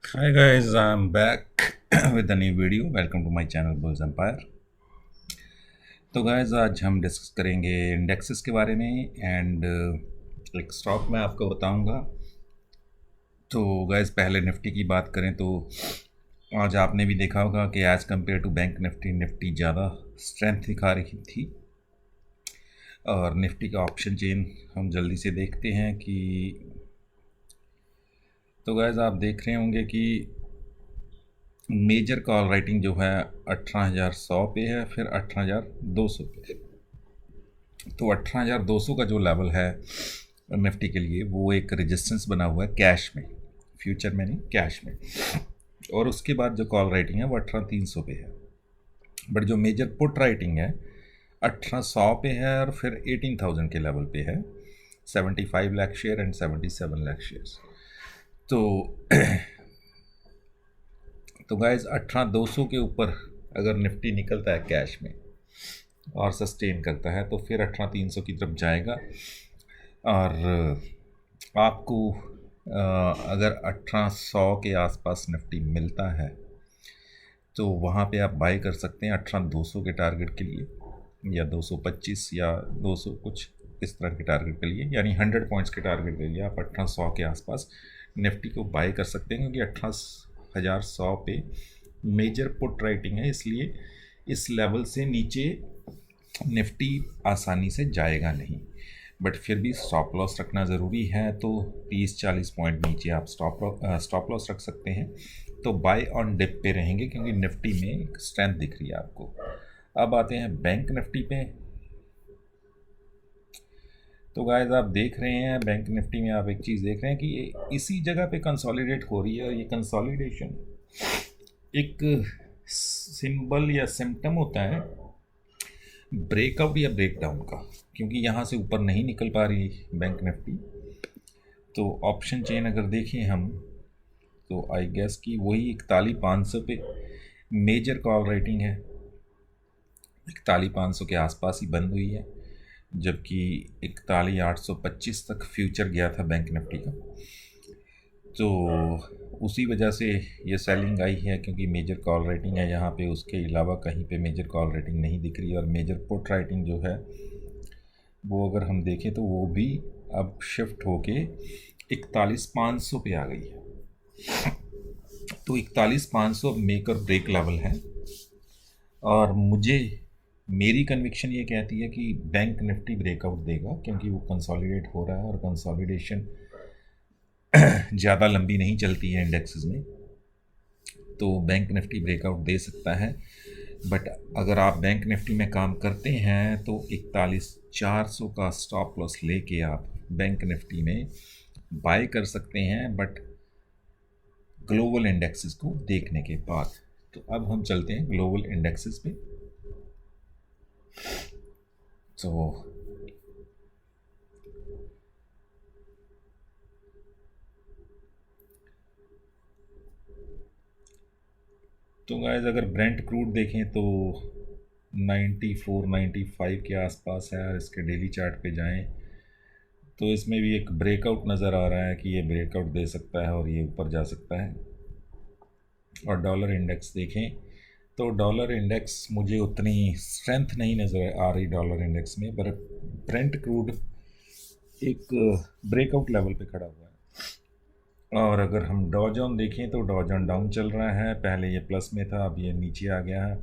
Hi guys, I'm back with a new video. Welcome to my channel Bulls Empire. तो guys आज हम discuss करेंगे indexes के बारे में एंड एक स्टॉक मैं आपको बताऊंगा। तो गाइज पहले निफ्टी की बात करें तो आज आपने भी देखा होगा कि as compare to bank Nifty ज़्यादा स्ट्रेंथ दिखा रही थी। और निफ्टी का ऑप्शन चेन हम जल्दी से देखते हैं कि तो गाइज आप देख रहे होंगे कि मेजर कॉल राइटिंग जो है 18,100 पे है, फिर 18,200 पे। तो 18,200 का जो लेवल है निफ्टी के लिए वो एक रेजिस्टेंस बना हुआ है कैश में, फ्यूचर में नहीं, कैश में। और उसके बाद जो कॉल राइटिंग है वो 18,300 पे है। बट जो मेजर पुट राइटिंग है 1800 पे है और फिर 18,000 के लेवल पे है, 75 lakh share and 77 lakh shares. तो तो गाइज 18,200 के ऊपर अगर निफ्टी निकलता है कैश में और सस्टेन करता है तो फिर 18,300 की तरफ जाएगा। और आपको अगर 1800 के आसपास निफ्टी मिलता है तो वहाँ पे आप बाई कर सकते हैं 18,200 के टारगेट के लिए, या 225 या 200 कुछ इस तरह के टारगेट के लिए, यानी 100 पॉइंट्स के टारगेट के लिए आप 1800 के आसपास निफ्टी को बाई कर सकते हैं, क्योंकि 18,100 पे मेजर पुट राइटिंग है, इसलिए इस लेवल से नीचे निफ्टी आसानी से जाएगा नहीं। बट फिर भी स्टॉप लॉस रखना ज़रूरी है, तो 30-40 पॉइंट नीचे आप स्टॉप लॉस रख सकते हैं। तो बाय ऑन डिप पे रहेंगे, क्योंकि निफ्टी में एक स्ट्रेंथ दिख रही है आपको। अब आते हैं बैंक निफ्टी पे। तो गाइस आप देख रहे हैं बैंक निफ्टी में, आप एक चीज़ देख रहे हैं कि ये इसी जगह पे कंसोलिडेट हो रही है, और ये कंसोलिडेशन एक सिंबल या सिम्टम होता है ब्रेकआउट या ब्रेकडाउन का, क्योंकि यहाँ से ऊपर नहीं निकल पा रही बैंक निफ्टी। तो ऑप्शन चेन अगर देखें हम तो आई गेस कि वही 41,500 पे मेजर कॉल राइटिंग है, 41,500 के आसपास ही बंद हुई है, जबकि 41,825 तक फ्यूचर गया था बैंक निफ्टी का। तो उसी वजह से ये सेलिंग आई है, क्योंकि मेजर कॉल राइटिंग है यहाँ पे, उसके अलावा कहीं पे मेजर कॉल राइटिंग नहीं दिख रही। और मेजर पुट राइटिंग जो है वो अगर हम देखें तो वो भी अब शिफ्ट होके 41,500 पे आ गई है। तो 41,500 मेक और ब्रेक लेवल है, और मेरी कन्विक्शन ये कहती है कि बैंक निफ्टी ब्रेकआउट देगा, क्योंकि वो कंसोलिडेट हो रहा है, और कंसोलिडेशन ज़्यादा लंबी नहीं चलती है इंडेक्सेस में। तो बैंक निफ्टी ब्रेकआउट दे सकता है। बट अगर आप बैंक निफ्टी में काम करते हैं तो 41,400 का स्टॉप लॉस लेके आप बैंक निफ्टी में बाय कर सकते हैं, बट ग्लोबल इंडेक्सेस को देखने के बाद। तो अब हम चलते हैं ग्लोबल इंडेक्सेस पे। तो गाइस अगर ब्रेंट क्रूड देखें तो 94-95 के आसपास है, और इसके डेली चार्ट पे जाएं तो इसमें भी एक ब्रेकआउट नज़र आ रहा है कि ये ब्रेकआउट दे सकता है और ये ऊपर जा सकता है। और डॉलर इंडेक्स देखें तो डॉलर इंडेक्स मुझे उतनी स्ट्रेंथ नहीं नज़र आ रही डॉलर इंडेक्स में, पर ब्रेंट क्रूड एक ब्रेकआउट लेवल पे खड़ा हुआ है। और अगर हम डॉ जॉन देखें तो डॉ जॉन डाउन चल रहा है, पहले ये प्लस में था, अब ये नीचे आ गया है।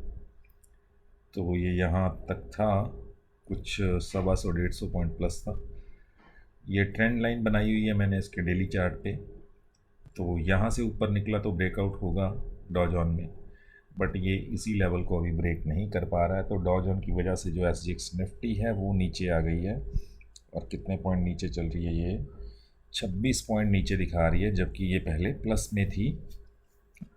तो ये यहाँ तक था कुछ 125-150 पॉइंट प्लस था। ये ट्रेंड लाइन बनाई हुई है मैंने इसके डेली चार्ट पे। तो यहाँ से ऊपर निकला तो ब्रेकआउट होगा डॉ जॉन में, बट ये इसी लेवल को अभी ब्रेक नहीं कर पा रहा है। तो डॉ जॉन की वजह से जो SGX निफ्टी है वो नीचे आ गई है, और कितने पॉइंट नीचे चल रही है, ये 26 पॉइंट नीचे दिखा रही है, जबकि ये पहले प्लस में थी।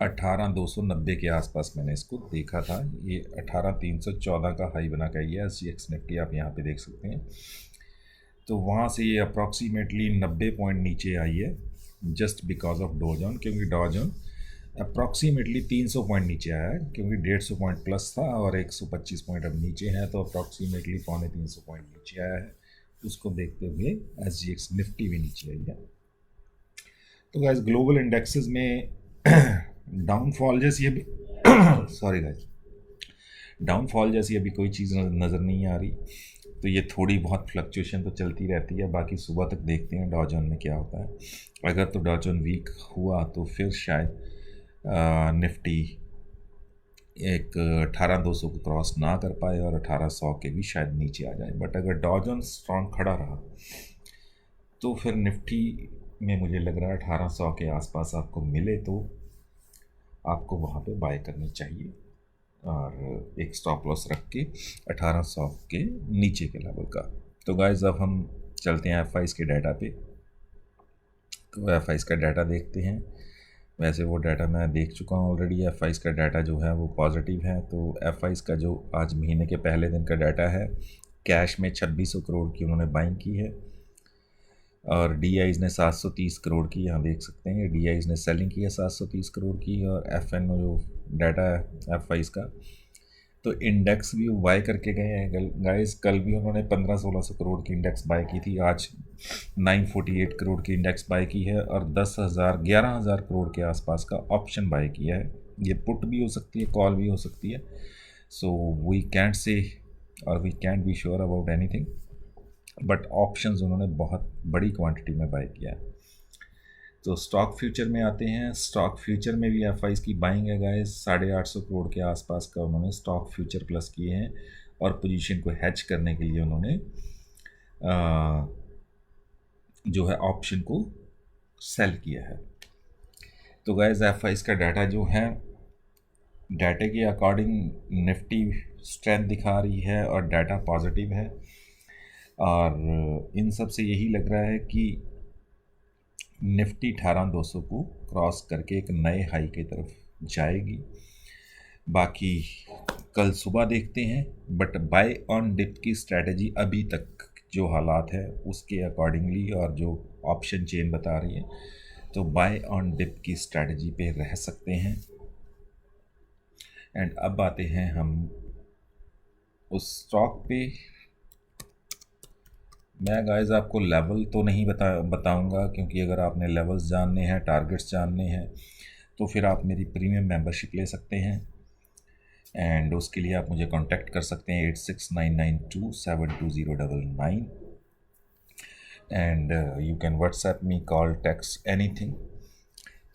18,290 के आसपास मैंने इसको देखा था, ये 18,314 का हाई बना का ये SGX निफ्टी आप यहाँ पे देख सकते हैं। तो वहाँ से ये अप्रॉक्सीमेटली 90 पॉइंट नीचे आई है, जस्ट बिकॉज ऑफ डॉ जॉन, क्योंकि डॉ जॉन अप्रॉक्सीमेटली 300 पॉइंट नीचे आया है, क्योंकि 150 पॉइंट प्लस था और 125 पॉइंट अब नीचे है, तो अप्रॉक्सीमेटली 350 पॉइंट नीचे आया है। उसको देखते हुए SGX निफ्टी भी नीचे आई है। तो गैस ग्लोबल इंडेक्सेस में डाउनफॉल जैसी अभी सॉरी गाइस, डाउनफॉल जैसी अभी कोई चीज़ नज़र नहीं आ रही। तो ये थोड़ी बहुत फ्लक्चुएशन तो चलती रहती है, बाकी सुबह तक देखते हैं डॉ जोन में क्या होता है। अगर तो डॉ जोन वीक हुआ तो फिर शायद निफ्टी एक 18,200 को क्रॉस ना कर पाए और 1800 के भी शायद नीचे आ जाए। बट अगर डॉ जोन स्ट्रॉन्ग खड़ा रहा तो फिर निफ्टी में मुझे लग रहा है 1800 के आसपास आपको मिले तो आपको वहाँ पे बाय करनी चाहिए, और एक स्टॉप लॉस रख के 1800 के नीचे के लेवल का। तो गाइस अब हम चलते हैं एफ के डाटा पे। तो एफ का डाटा देखते हैं। वैसे वो डाटा मैं देख चुका हूँ ऑलरेडी। एफ का डाटा जो है वो पॉजिटिव है। तो एफ का जो आज महीने के पहले दिन का डाटा है, कैश में 2600 करोड़ की उन्होंने बाइंग की है, और डी ने 730 करोड़ की, यहाँ देख सकते हैं डी ने सेलिंग की है 730 करोड़ की। और एफ में जो डाटा है एफ का, तो इंडेक्स भी बाय करके गए हैं गाइस। कल भी उन्होंने 1500-1600 करोड़ की इंडेक्स बाय की थी, आज 948 करोड़ की इंडेक्स बाय की है, और 11,000 करोड़ के आसपास का ऑप्शन बाय किया है। ये पुट भी हो सकती है, कॉल भी हो सकती है। सो वी कैंट से और we can't be sure about anything, but options उन्होंने बहुत बड़ी क्वांटिटी में बाय किया है। तो स्टॉक फ्यूचर में आते हैं। स्टॉक फ्यूचर में भी एफ की बाइंग है गाइस। 850 करोड़ के आसपास का उन्होंने स्टॉक फ्यूचर प्लस किए हैं, और पोजीशन को हैच करने के लिए उन्होंने जो है ऑप्शन को सेल किया है। तो गाइस एफ का डाटा जो है, डाटा के अकॉर्डिंग निफ्टी स्ट्रेंथ दिखा रही है और डाटा पॉजिटिव है, और इन सब से यही लग रहा है कि निफ्टी 18,200 को क्रॉस करके एक नए हाई की तरफ जाएगी। बाकी कल सुबह देखते हैं, बट बाय ऑन डिप की स्ट्रैटेजी अभी तक जो हालात है उसके अकॉर्डिंगली, और जो ऑप्शन चेन बता रही है, तो बाय ऑन डिप की स्ट्रैटेजी पे रह सकते हैं। एंड अब आते हैं हम उस स्टॉक पे। मैं गाइस आपको लेवल तो नहीं बताऊंगा, क्योंकि अगर आपने लेवल्स जानने हैं, टारगेट्स जानने हैं, तो फिर आप मेरी प्रीमियम मेंबरशिप ले सकते हैं। एंड उसके लिए आप मुझे कांटेक्ट कर सकते हैं 8699272099, and you can WhatsApp me, call, text, anything.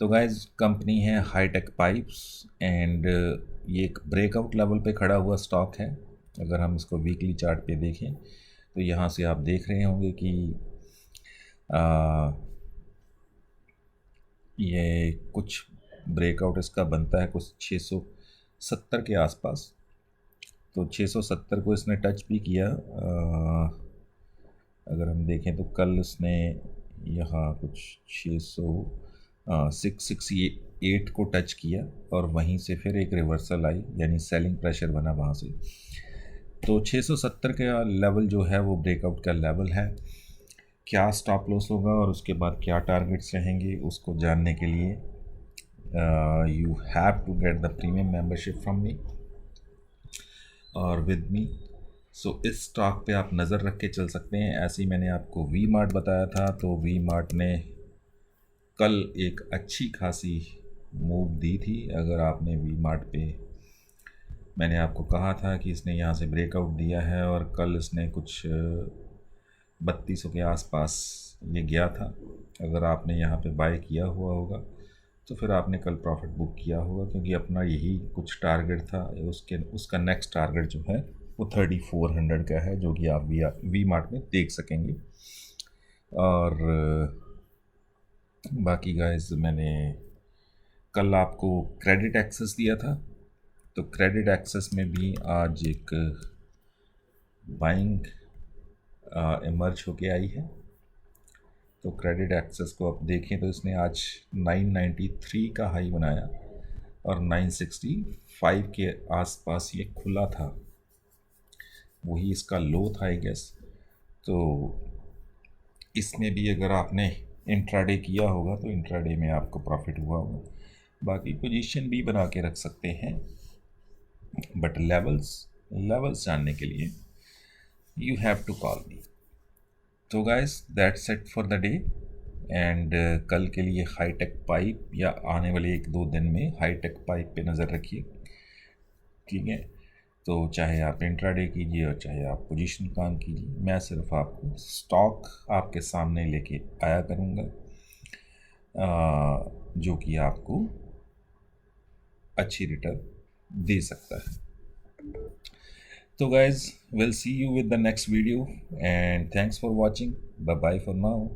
तो गाइस कंपनी है हाईटेक पाइप्स, एंड ये एक ब्रेकआउट लेवल पे खड़ा हुआ स्टॉक है। अगर हम इसको वीकली चार्ट पे देखें तो यहाँ से आप देख रहे होंगे कि ये कुछ ब्रेकआउट इसका बनता है कुछ 670 के आसपास। तो 670 को इसने टच भी किया। अगर हम देखें तो कल इसने यहाँ कुछ 668 को टच किया, और वहीं से फिर एक रिवर्सल आई, यानी सेलिंग प्रेशर बना वहाँ से। तो 670 का लेवल जो है वो ब्रेकआउट का लेवल है। क्या स्टॉप लॉस होगा और उसके बाद क्या टारगेट्स रहेंगे, उसको जानने के लिए you have to get the premium membership from me और विद मी। सो इस स्टॉक पे आप नज़र रख के चल सकते हैं। ऐसे ही मैंने आपको वी मार्ट बताया था, तो वी मार्ट ने कल एक अच्छी खासी मूव दी थी। अगर आपने वी मार्ट पे, मैंने आपको कहा था कि इसने यहाँ से ब्रेकआउट दिया है, और कल इसने कुछ 3200 के आसपास ये गया था। अगर आपने यहाँ पे बाय किया हुआ होगा तो फिर आपने कल प्रॉफिट बुक किया होगा, क्योंकि अपना यही कुछ टारगेट था। उसका नेक्स्ट टारगेट जो है वो 3400 का है, जो कि आप वी मार्ट में देख सकेंगे। और बाकी गाइस मैंने कल आपको क्रेडिट एक्सेस दिया था, तो क्रेडिट एक्सेस में भी आज एक बाइंग इमर्ज होके आई है। तो क्रेडिट एक्सेस को आप देखें तो इसने आज 993 का हाई बनाया, और 965 के आसपास ये खुला था, वही इसका लो था आई गेस। तो इसमें भी अगर आपने इंट्राडे किया होगा तो इंट्राडे में आपको प्रॉफिट हुआ होगा। बाकी पोजीशन भी बना के रख सकते हैं, बट लेवल्स जानने के लिए you have to call me. So guys, that's it for the day. And कल के लिए हाईटेक पाइप या आने वाले 1-2 दिन में हाईटेक पाइप पे नज़र रखिए, ठीक है। तो चाहे आप इंट्राडे कीजिए और चाहे आप पोजीशन काम कीजिए, मैं सिर्फ आपको स्टॉक आपके सामने लेके आया करूँगा जो कि आपको अच्छी रिटर्न दे सकता है। So guys, we'll see you with the next video and thanks for watching. Bye bye for now.